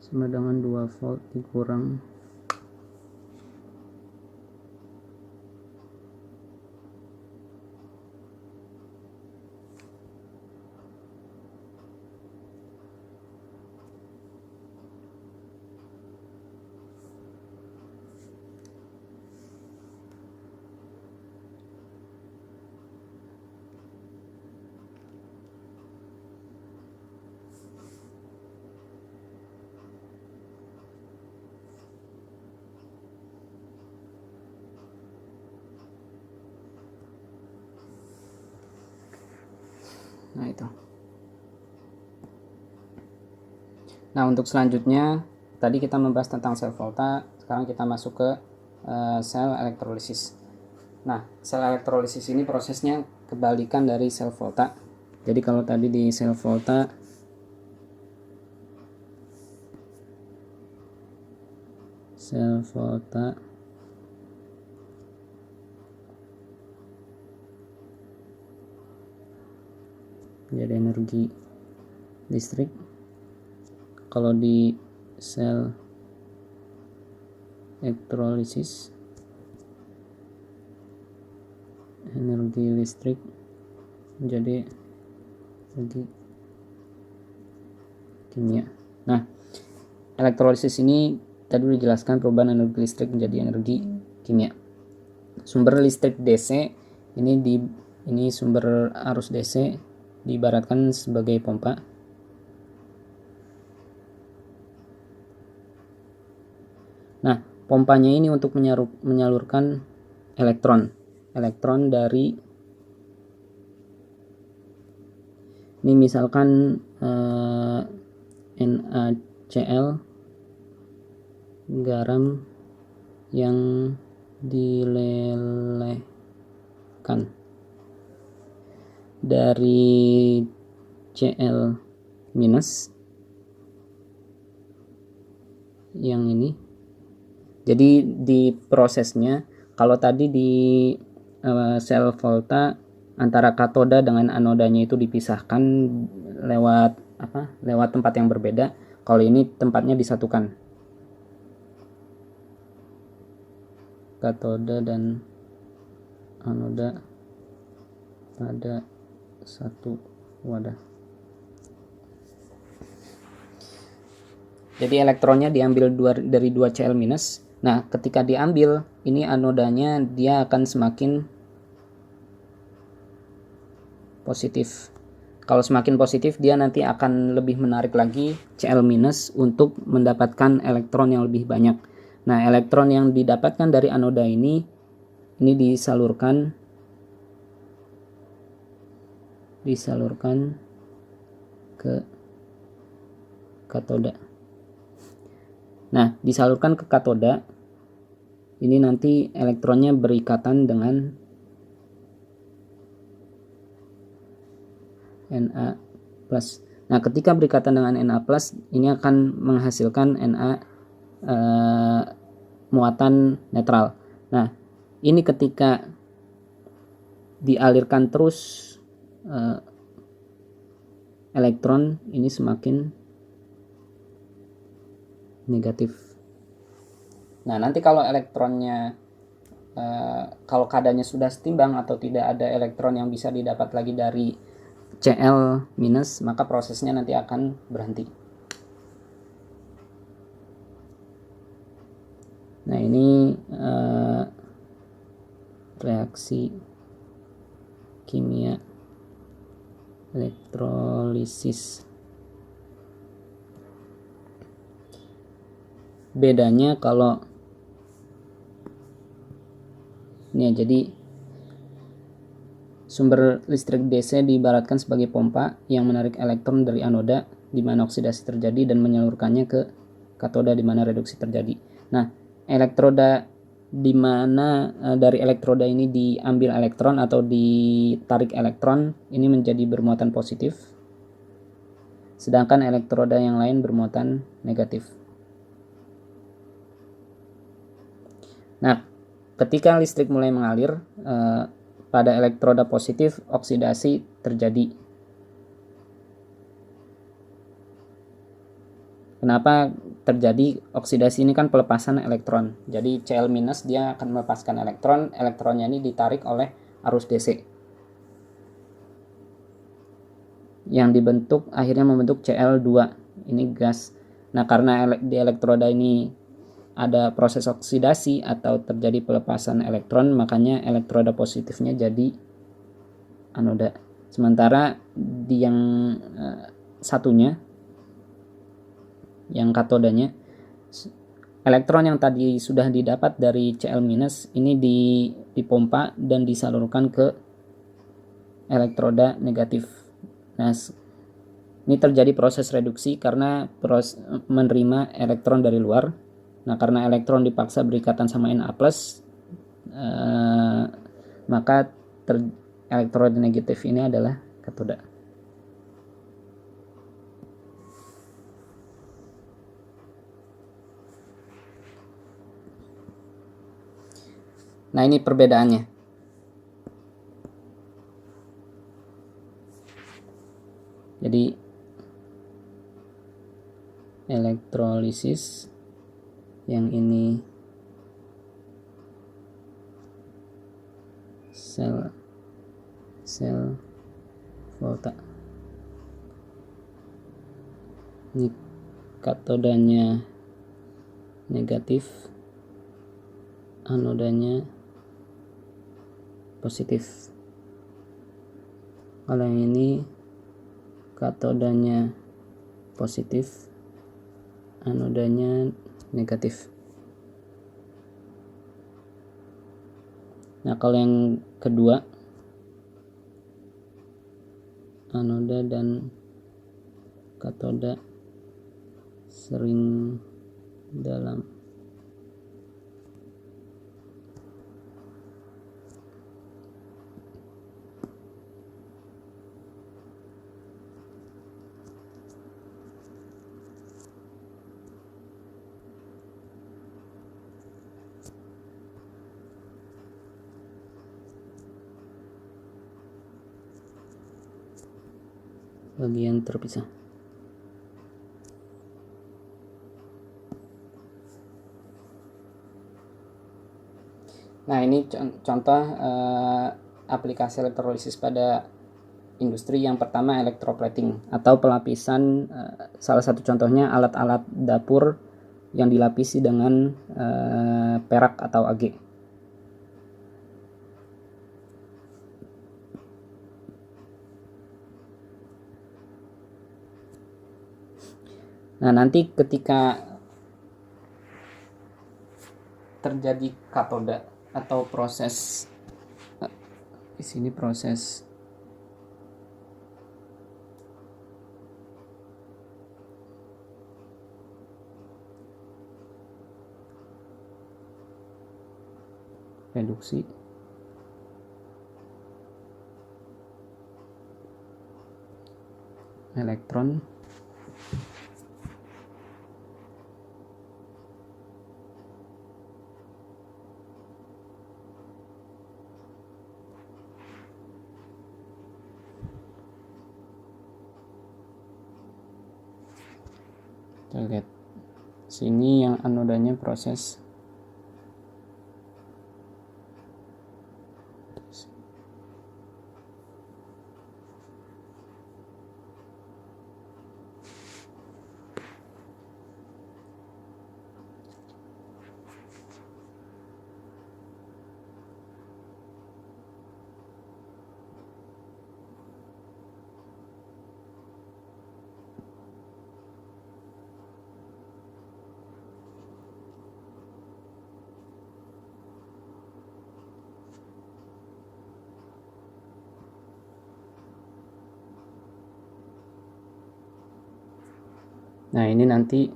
sama dengan 2 volt dikurang nah itu. Nah, untuk selanjutnya tadi kita membahas tentang sel volta, sekarang kita masuk ke sel elektrolisis. Nah, sel elektrolisis ini prosesnya kebalikan dari sel volta. Jadi kalau tadi di sel volta jadi energi listrik, kalau di sel elektrolisis energi listrik menjadi energi kimia. Nah, elektrolisis ini tadi sudah dijelaskan perubahan energi listrik menjadi energi kimia. Sumber listrik DC ini sumber arus DC diibaratkan sebagai pompa. Nah, pompanya ini untuk menyalurkan elektron dari ini misalkan NaCl garam yang dilelehkan dari Cl minus yang ini. Jadi di prosesnya kalau tadi di sel volta antara katoda dengan anodanya itu dipisahkan lewat tempat yang berbeda. Kalau ini tempatnya disatukan, katoda dan anoda pada satu wadah. Jadi elektronnya diambil dari 2 Cl minus. Nah, ketika diambil, ini anodanya dia akan semakin positif. Kalau semakin positif, dia nanti akan lebih menarik lagi Cl minus untuk mendapatkan elektron yang lebih banyak. Nah, elektron yang didapatkan dari anoda ini disalurkan ke katoda. Nah, disalurkan ke katoda, ini nanti elektronnya berikatan dengan Na+. Nah, ketika berikatan dengan Na+, ini akan menghasilkan Na muatan netral. Nah, ini ketika dialirkan terus elektron ini semakin negatif. Nah, nanti kalau elektronnya kalau keadaannya sudah setimbang atau tidak ada elektron yang bisa didapat lagi dari Cl minus, maka prosesnya nanti akan berhenti. Nah, ini reaksi kimia elektrolisis. Bedanya kalau ini ya, jadi sumber listrik DC diibaratkan sebagai pompa yang menarik elektron dari anoda di mana oksidasi terjadi dan menyalurkannya ke katoda di mana reduksi terjadi. Nah, elektroda di mana dari elektroda ini diambil elektron atau ditarik elektron ini menjadi bermuatan positif, sedangkan elektroda yang lain bermuatan negatif. Nah, ketika listrik mulai mengalir pada elektroda positif oksidasi terjadi. Kenapa terjadi oksidasi ini kan pelepasan elektron. Jadi Cl- dia akan melepaskan elektron, elektronnya ini ditarik oleh arus DC. Yang dibentuk akhirnya membentuk Cl2. Ini gas. Nah, karena di elektroda ini ada proses oksidasi atau terjadi pelepasan elektron, makanya elektroda positifnya jadi anoda. Sementara di yang satunya, yang katodanya, elektron yang tadi sudah didapat dari Cl- ini dipompa dan disalurkan ke elektroda negatif. Nah, ini terjadi proses reduksi karena menerima elektron dari luar. Nah, karena elektron dipaksa berikatan sama Na+, maka elektroda negatif ini adalah katoda. Nah, ini perbedaannya. Jadi elektrolisis yang ini sel volta. Ini katodanya negatif, anodanya positif. Kalau yang ini katodanya positif, anodanya negatif. Nah, kalau yang kedua, anoda dan katoda sering dalam bagian terpisah. Nah, ini contoh aplikasi elektrolisis pada industri. Yang pertama electroplating atau pelapisan. Salah satu contohnya alat-alat dapur yang dilapisi dengan perak atau age. Nah, nanti ketika terjadi katoda atau proses di sini proses reduksi elektron kita lihat sini yang anodanya proses Nah, ini nanti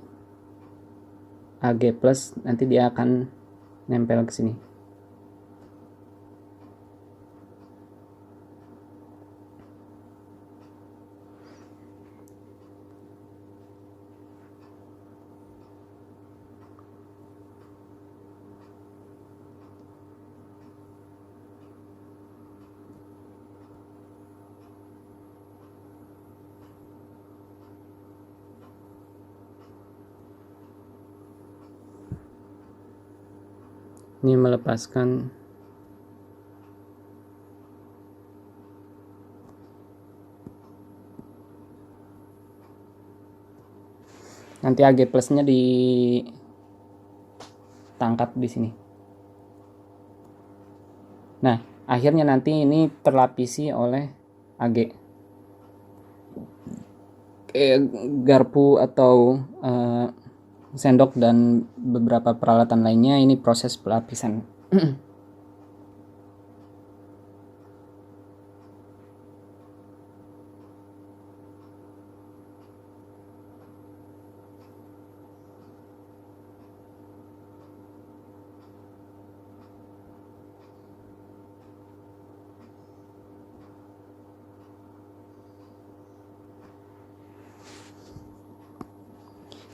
Ag plus nanti dia akan nempel ke sini. Ini melepaskan nanti Ag plusnya ditangkap di sini. Nah, akhirnya nanti ini terlapisi oleh Ag. Garpu atau sendok dan beberapa peralatan lainnya, ini proses pelapisan.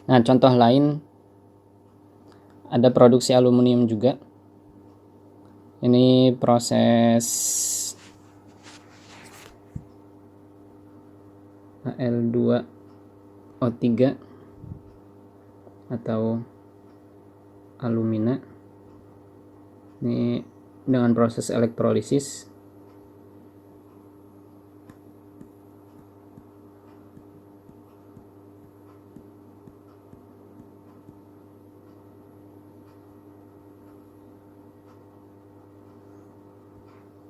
Nah, contoh lain ada produksi aluminium juga. Ini proses Al2O3 atau alumina. Ini dengan proses elektrolisis.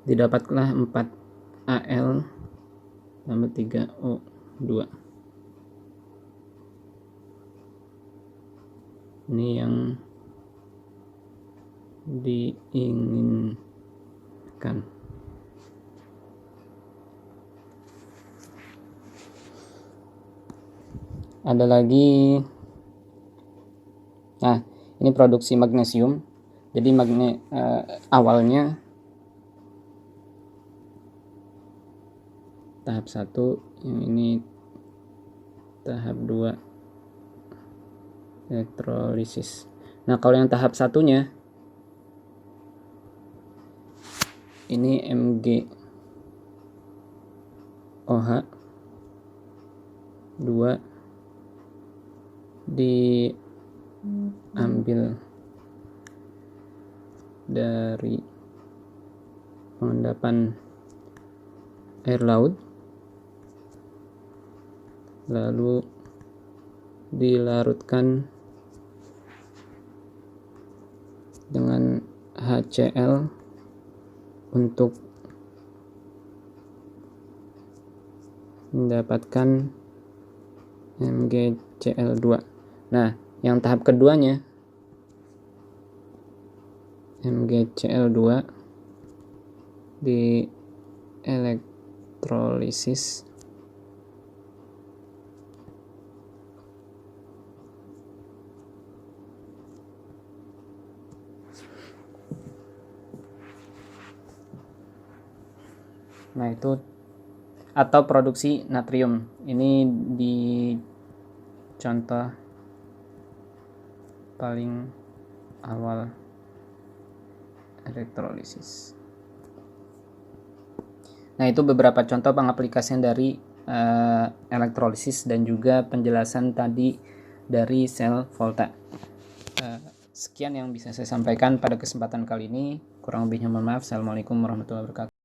Didapatlah 4Al tambah 3O2. Ini yang diinginkan. Ada lagi, nah ini produksi magnesium. Jadi awalnya tahap 1, yang ini tahap 2 elektrolisis. Nah, kalau yang tahap satunya ini MgOH2 diambil dari pengendapan air laut, lalu dilarutkan dengan HCl untuk mendapatkan MgCl2. Nah, yang tahap keduanya MgCl2 di elektrolisis nah itu, atau produksi natrium. Ini di contoh paling awal elektrolisis. Nah, itu beberapa contoh pengaplikasian dari elektrolisis dan juga penjelasan tadi dari sel volta. Sekian yang bisa saya sampaikan pada kesempatan kali ini. Kurang lebihnya mohon maaf. Assalamualaikum warahmatullahi wabarakatuh.